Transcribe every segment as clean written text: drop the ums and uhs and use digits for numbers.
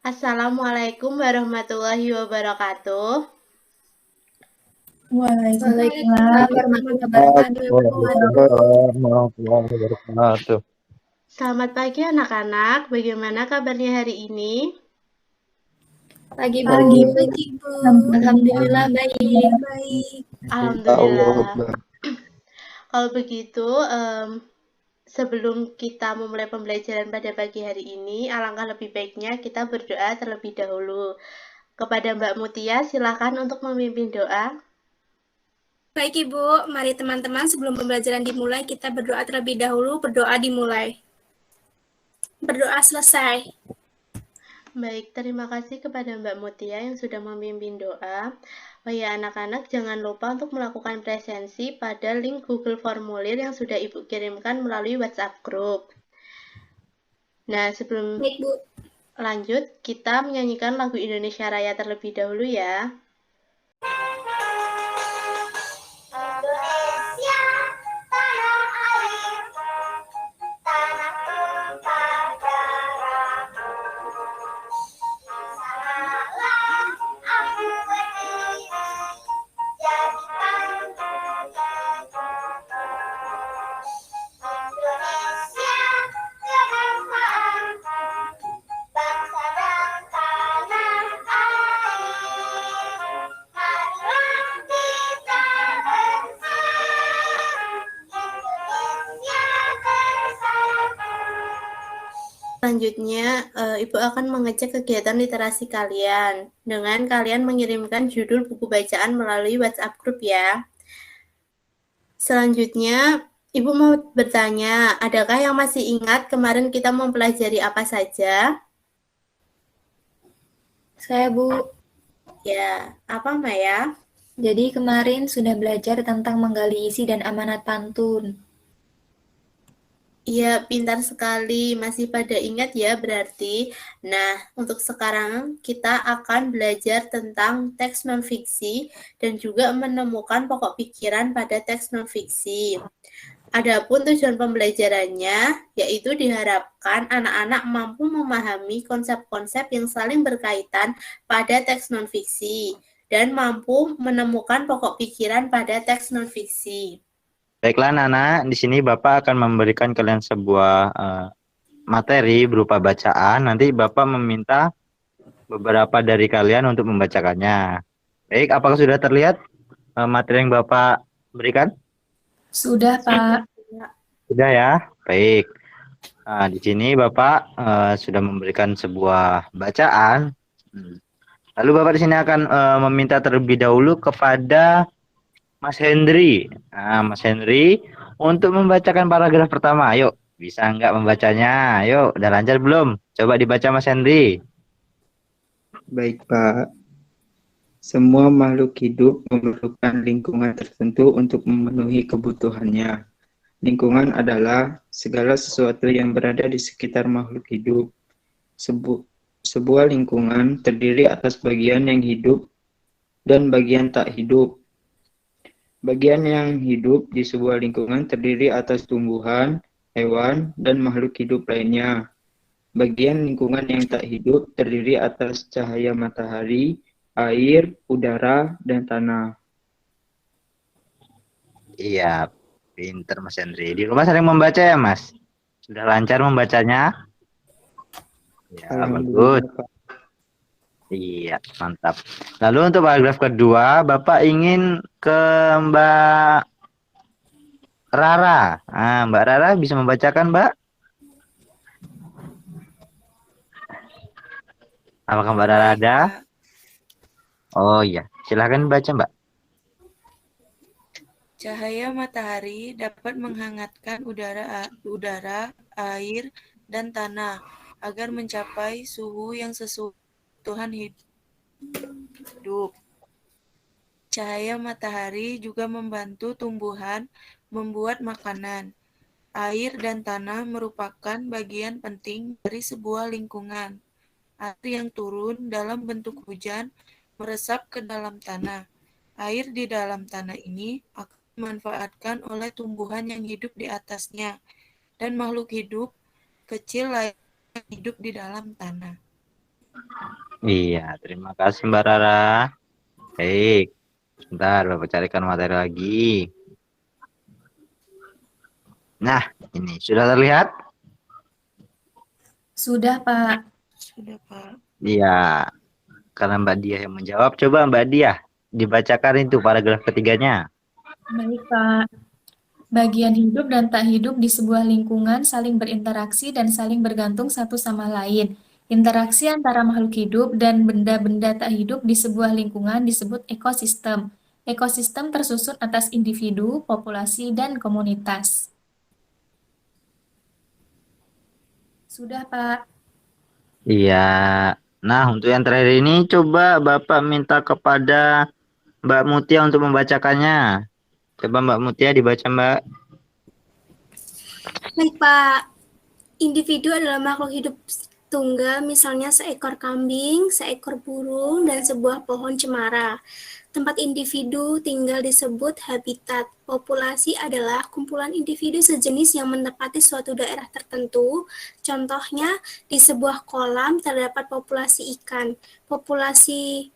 Assalamualaikum warahmatullahi wabarakatuh. Waalaikumsalam Waalaikumsalam warahmatullahi warahmatullahi wabarakatuh. wabarakatuh. Warahmatullahi wabarakatuh. Selamat pagi anak-anak, bagaimana kabarnya hari ini? Pagi Bu. Pagi, Bu. alhamdulillah Alhamdulillah baik. baik. Allah Alhamdulillah. Akbar. Kalau begitu, sebelum kita memulai pembelajaran pada pagi hari ini, alangkah lebih baiknya kita berdoa terlebih dahulu. Kepada Mbak Mutia, silakan untuk memimpin doa. Baik Ibu, mari teman-teman sebelum pembelajaran dimulai kita berdoa terlebih dahulu. Berdoa dimulai. Berdoa selesai. Baik, terima kasih kepada Mbak Mutia yang sudah memimpin doa. Oh ya, anak-anak jangan lupa untuk melakukan presensi pada link Google Formulir yang sudah Ibu kirimkan melalui WhatsApp Group. Nah, sebelum Baik Bu. lanjut, kita menyanyikan lagu Indonesia Raya terlebih dahulu ya. Indonesia, tanah air, tanah tumpah darahku. Sanalah aku berdiri, jadi panduanku. Indonesia, kebersamaan, bangsa dan tanah air. Marilah kita bersama, Indonesia bersatu. Selanjutnya, Ibu akan mengecek kegiatan literasi kalian dengan kalian mengirimkan judul buku bacaan melalui WhatsApp Group ya. Selanjutnya, Ibu mau bertanya, adakah yang masih ingat kemarin kita mempelajari apa saja? Saya Bu, Ya, apa Maya? jadi kemarin sudah belajar tentang menggali isi dan amanat pantun. Iya, pintar sekali. Masih pada ingat ya berarti. Nah, untuk sekarang kita akan belajar tentang teks non-fiksi dan juga menemukan pokok pikiran pada teks non-fiksi. Adapun tujuan pembelajarannya, yaitu diharapkan anak-anak mampu memahami konsep-konsep yang saling berkaitan pada teks non-fiksi dan mampu menemukan pokok pikiran pada teks non-fiksi. Baiklah Nana, di sini Bapak akan memberikan kalian sebuah materi berupa bacaan. Nanti Bapak meminta beberapa dari kalian untuk membacakannya. Baik, apakah sudah terlihat materi yang Bapak berikan? Sudah Pak. Sudah ya. Baik. Nah, di sini Bapak sudah memberikan sebuah bacaan. Lalu Bapak di sini akan meminta terlebih dahulu kepada Mas Hendri. Nah, Mas Hendri untuk membacakan paragraf pertama. Ayo, bisa nggak membacanya? Ayo, udah lancar belum? Coba dibaca Mas Hendri. Baik, Pak. Semua makhluk hidup memerlukan lingkungan tertentu untuk memenuhi kebutuhannya. Lingkungan adalah segala sesuatu yang berada di sekitar makhluk hidup. Sebuah lingkungan terdiri atas bagian yang hidup dan bagian tak hidup. Bagian yang hidup di sebuah lingkungan terdiri atas tumbuhan, hewan, dan makhluk hidup lainnya. Bagian lingkungan yang tak hidup terdiri atas cahaya matahari, air, udara, dan tanah. Iya, pinter Mas Hendri. Di rumah sering membaca ya, Mas? Sudah lancar membacanya? Ya, bagus. Pak. Iya, mantap. Lalu untuk paragraf kedua, Bapak ingin ke Mbak Rara. Nah, Mbak Rara bisa membacakan, Mbak? Apakah Mbak Rara ada? Oh iya, silahkan baca, Mbak. Cahaya matahari dapat menghangatkan udara, air, dan tanah agar mencapai suhu yang sesuai Tuhan hidup. Cahaya matahari juga membantu tumbuhan membuat makanan. Air dan tanah merupakan bagian penting dari sebuah lingkungan. Air yang turun dalam bentuk hujan meresap ke dalam tanah. Air di dalam tanah ini akan dimanfaatkan oleh tumbuhan yang hidup di atasnya dan makhluk hidup kecil lain yang hidup di dalam tanah. Iya, terima kasih Mbak Rara. Baik, sebentar Bapak carikan materi lagi. Nah, ini sudah terlihat? Sudah, Pak. Sudah, Pak. Iya, karena Mbak Dia yang menjawab, coba Mbak Dia dibacakan itu paragraf ketiganya. Baik, Pak. Bagian hidup dan tak hidup di sebuah lingkungan saling berinteraksi dan saling bergantung satu sama lain. Interaksi antara makhluk hidup dan benda-benda tak hidup di sebuah lingkungan disebut ekosistem. Ekosistem tersusun atas individu, populasi, dan komunitas. Sudah, Pak. Iya. Nah, untuk yang terakhir ini coba Bapak minta kepada Mbak Mutia untuk membacakannya. Coba Mbak Mutia dibaca, Mbak. Baik, Pak. Individu adalah makhluk hidup tunggal, misalnya seekor kambing, seekor burung, dan sebuah pohon cemara. Tempat individu tinggal disebut habitat. Populasi adalah kumpulan individu sejenis yang menempati suatu daerah tertentu. Contohnya, di sebuah kolam terdapat populasi ikan, populasi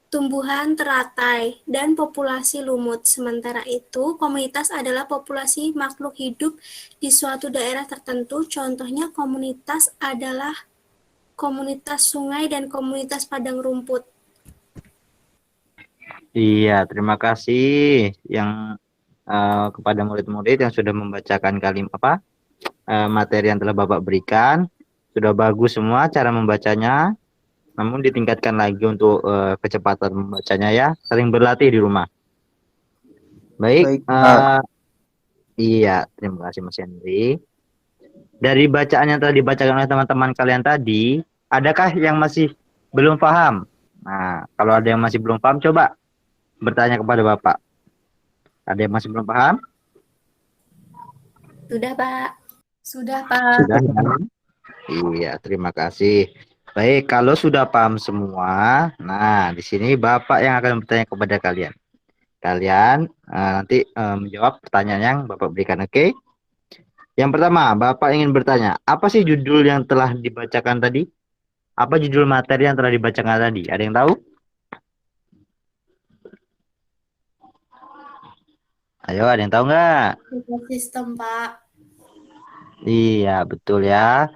tumbuhan teratai, dan populasi lumut. Sementara itu, komunitas adalah populasi makhluk hidup di suatu daerah tertentu. Contohnya, komunitas adalah komunitas sungai dan komunitas padang rumput. Iya, terima kasih yang kepada murid-murid yang sudah membacakan materi yang telah Bapak berikan. Sudah bagus semua cara membacanya, namun ditingkatkan lagi untuk kecepatan membacanya ya. Sering berlatih di rumah. Baik, Baik, Pak. iya, terima kasih Mas Henry. Dari bacaan yang telah dibacakan oleh teman-teman kalian tadi, adakah yang masih belum paham? Nah, kalau ada yang masih belum paham, coba bertanya kepada Bapak. Ada yang masih belum paham? Sudah, Pak. Sudah, Pak. Sudah. Iya, terima kasih. Baik, kalau sudah paham semua, nah di sini Bapak yang akan bertanya kepada kalian. Kalian nanti menjawab pertanyaan yang Bapak berikan, oke? Yang pertama, Bapak ingin bertanya, apa sih judul yang telah dibacakan tadi? Apa judul materi yang telah dibacakan tadi? Ada yang tahu? Ayo, ada yang tahu nggak? Ekosistem, Pak. Iya, betul ya.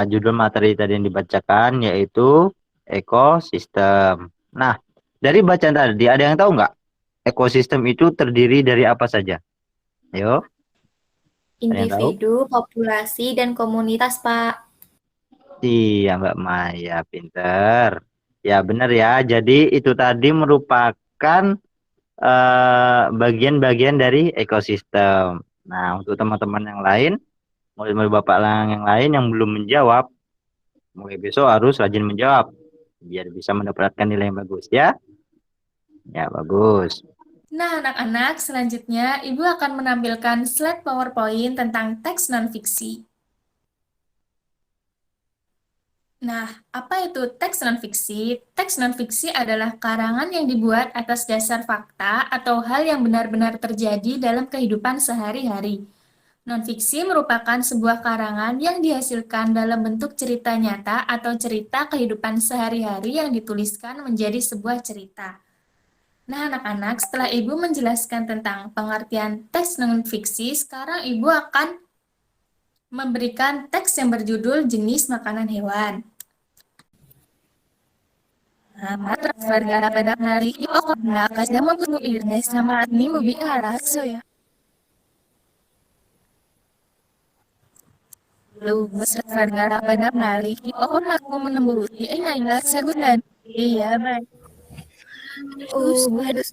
Judul materi tadi yang dibacakan yaitu ekosistem. Nah, dari bacaan tadi, ada yang tahu nggak? Ekosistem itu terdiri dari apa saja? Ayo. Individu, populasi, dan komunitas, Pak. Iya, Mbak Maya, pinter. Ya, benar ya. Jadi itu tadi merupakan bagian-bagian dari ekosistem. Nah, untuk teman-teman yang lain, murid-murid Bapak yang lain yang belum menjawab, mulai besok harus rajin menjawab biar bisa mendapatkan nilai yang bagus ya. Ya, bagus. Nah, anak-anak, selanjutnya Ibu akan menampilkan slide PowerPoint tentang teks non-fiksi. Nah, apa itu teks non-fiksi? Teks non-fiksi adalah karangan yang dibuat atas dasar fakta atau hal yang benar-benar terjadi dalam kehidupan sehari-hari. Non-fiksi merupakan sebuah karangan yang dihasilkan dalam bentuk cerita nyata atau cerita kehidupan sehari-hari yang dituliskan menjadi sebuah cerita. Nah, anak-anak, setelah Ibu menjelaskan tentang pengertian teks non-fiksi, sekarang Ibu akan memberikan teks yang berjudul jenis makanan hewan. Pada hari na kasi mo gusto ilnes na matni mo biaraso ya. Lubos at pada hari ako na menembuti ay nailas sagutan. Iya, baik. Harus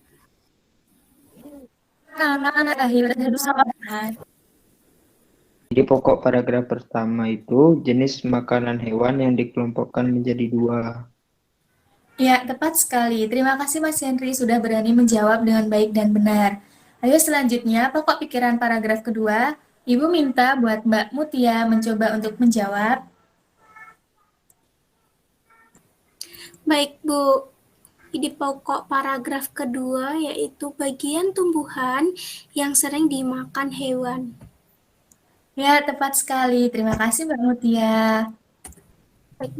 anak-anak akhirnya harus sama. Di pokok paragraf pertama itu jenis makanan hewan yang dikelompokkan menjadi 2. Ya, tepat sekali. Terima kasih Mas Henry sudah berani menjawab dengan baik dan benar. Ayo selanjutnya, pokok pikiran paragraf kedua. Ibu minta buat Mbak Mutia mencoba untuk menjawab. Baik, Bu. Di pokok paragraf kedua yaitu bagian tumbuhan yang sering dimakan hewan. Ya, tepat sekali. Terima kasih Mbak Mutia. Baik,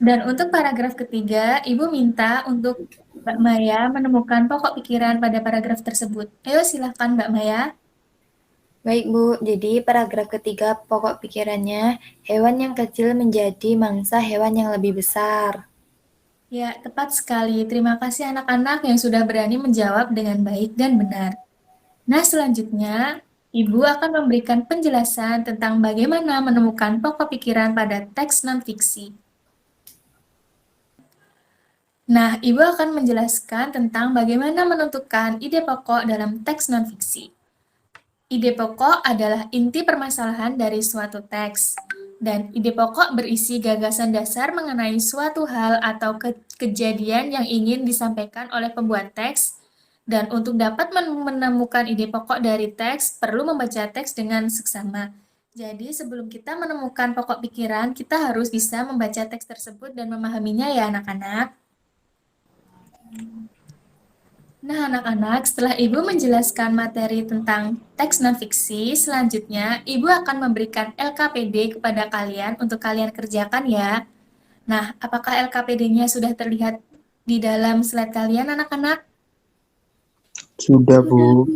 Dan Bu. untuk paragraf ketiga, Ibu minta untuk Mbak Maya menemukan pokok pikiran pada paragraf tersebut. Ayo silakan Mbak Maya. Baik, Bu. Jadi, paragraf ketiga pokok pikirannya, hewan yang kecil menjadi mangsa hewan yang lebih besar. Ya, tepat sekali. Terima kasih anak-anak yang sudah berani menjawab dengan baik dan benar. Nah, selanjutnya, Ibu akan memberikan penjelasan tentang bagaimana menemukan pokok pikiran pada teks non-fiksi. Nah, Ibu akan menjelaskan tentang bagaimana menentukan ide pokok dalam teks non-fiksi. Ide pokok adalah inti permasalahan dari suatu teks, dan ide pokok berisi gagasan dasar mengenai suatu hal atau kejadian yang ingin disampaikan oleh pembuat teks, dan untuk dapat menemukan ide pokok dari teks, perlu membaca teks dengan seksama. Jadi, sebelum kita menemukan pokok pikiran, kita harus bisa membaca teks tersebut dan memahaminya ya anak-anak. Nah, anak-anak, setelah Ibu menjelaskan materi tentang teks non-fiksi, selanjutnya Ibu akan memberikan LKPD kepada kalian untuk kalian kerjakan ya. Nah, apakah LKPD-nya sudah terlihat di dalam slide kalian, anak-anak? Sudah, Bu.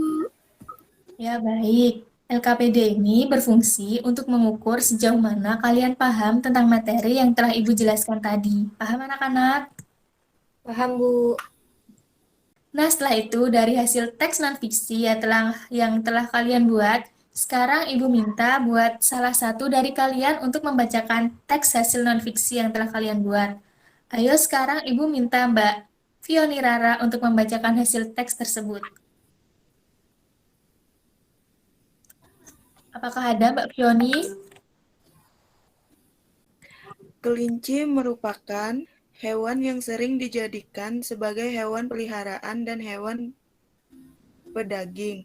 Ya, baik. LKPD ini berfungsi untuk mengukur sejauh mana kalian paham tentang materi yang telah Ibu jelaskan tadi. Paham, anak-anak? Paham, Bu? Nah, setelah itu, dari hasil teks non-fiksi yang telah kalian buat, sekarang Ibu minta buat salah satu dari kalian untuk membacakan teks hasil non-fiksi yang telah kalian buat. Ayo sekarang Ibu minta Mbak Fioni Rara untuk membacakan hasil teks tersebut. Apakah ada Mbak Fioni? Kelinci merupakan hewan yang sering dijadikan sebagai hewan peliharaan dan hewan pedaging.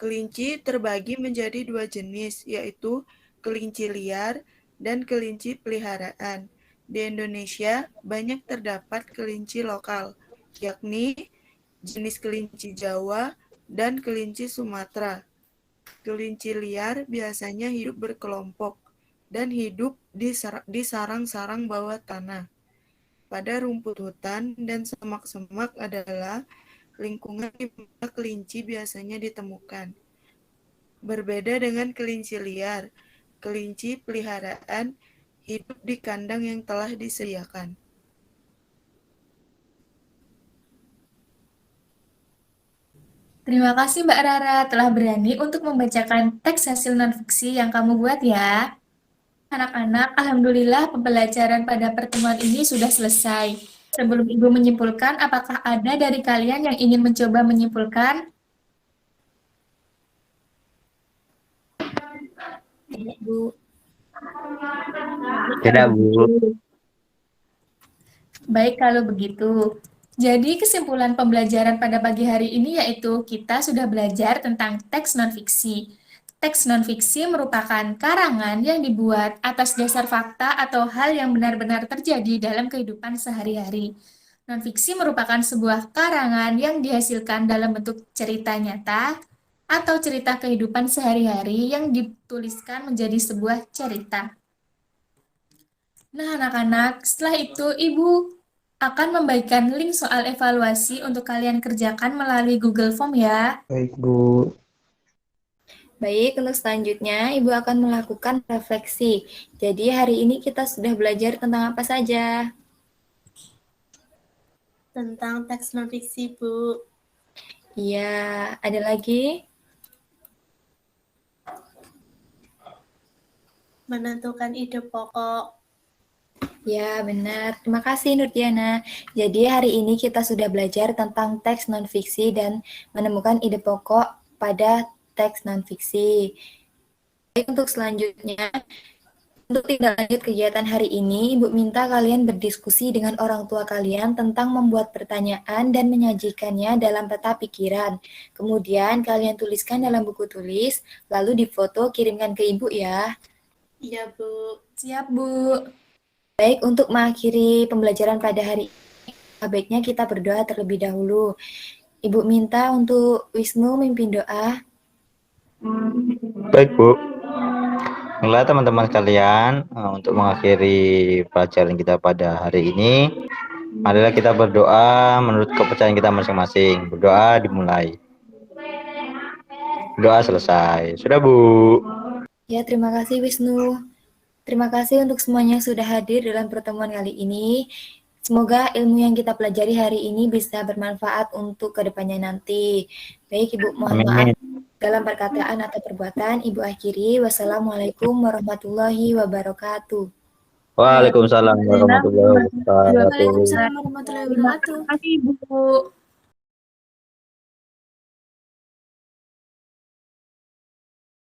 Kelinci terbagi menjadi dua jenis, yaitu kelinci liar dan kelinci peliharaan. Di Indonesia, banyak terdapat kelinci lokal, yakni jenis kelinci Jawa dan kelinci Sumatera. Kelinci liar biasanya hidup berkelompok dan hidup di sarang-sarang bawah tanah. Pada rumput hutan dan semak-semak adalah lingkungan di mana kelinci biasanya ditemukan. Berbeda dengan kelinci liar, kelinci peliharaan hidup di kandang yang telah disediakan. Terima kasih Mbak Rara telah berani untuk membacakan teks hasil non-fiksi yang kamu buat ya. Anak-anak, alhamdulillah pembelajaran pada pertemuan ini sudah selesai. Sebelum Ibu menyimpulkan, apakah ada dari kalian yang ingin mencoba menyimpulkan? Tidak, Bu. Tidak, Bu. Baik kalau begitu. Jadi kesimpulan pembelajaran pada pagi hari ini yaitu kita sudah belajar tentang teks non-fiksi. Teks non-fiksi merupakan karangan yang dibuat atas dasar fakta atau hal yang benar-benar terjadi dalam kehidupan sehari-hari. Non-fiksi merupakan sebuah karangan yang dihasilkan dalam bentuk cerita nyata atau cerita kehidupan sehari-hari yang dituliskan menjadi sebuah cerita. Nah, anak-anak, setelah itu Ibu akan membagikan link soal evaluasi untuk kalian kerjakan melalui Google Form ya. Baik, Bu. Baik, untuk selanjutnya Ibu akan melakukan refleksi. Jadi hari ini kita sudah belajar tentang apa saja? Tentang teks non-fiksi, Bu. Iya, ada lagi? Menentukan ide pokok. Ya, benar. Terima kasih, Nurdiana. Jadi, hari ini kita sudah belajar tentang teks non-fiksi dan menemukan ide pokok pada teks non-fiksi. Baik, untuk selanjutnya, untuk tindak lanjut kegiatan hari ini, Ibu minta kalian berdiskusi dengan orang tua kalian tentang membuat pertanyaan dan menyajikannya dalam peta pikiran. Kemudian, kalian tuliskan dalam buku tulis, lalu difoto kirimkan ke Ibu ya. Iya, Bu. Siap, Bu. Baik, untuk mengakhiri pembelajaran pada hari ini, baiknya kita berdoa terlebih dahulu. Ibu minta untuk Wisnu memimpin doa. Baik, Bu. Baiklah teman-teman sekalian, untuk mengakhiri pelajaran kita pada hari ini, marilah kita berdoa menurut kepercayaan kita masing-masing. Berdoa dimulai. Doa selesai. Sudah, Bu. Ya, terima kasih Wisnu. Terima kasih untuk semuanya yang sudah hadir dalam pertemuan kali ini. Semoga ilmu yang kita pelajari hari ini bisa bermanfaat untuk kedepannya nanti. Baik, Ibu, mohon maaf dalam perkataan atau perbuatan. Ibu akhiri. Wassalamualaikum warahmatullahi wabarakatuh. Waalaikumsalam warahmatullahi wabarakatuh. Waalaikumsalam warahmatullahi wabarakatuh. Terima kasih, Ibu.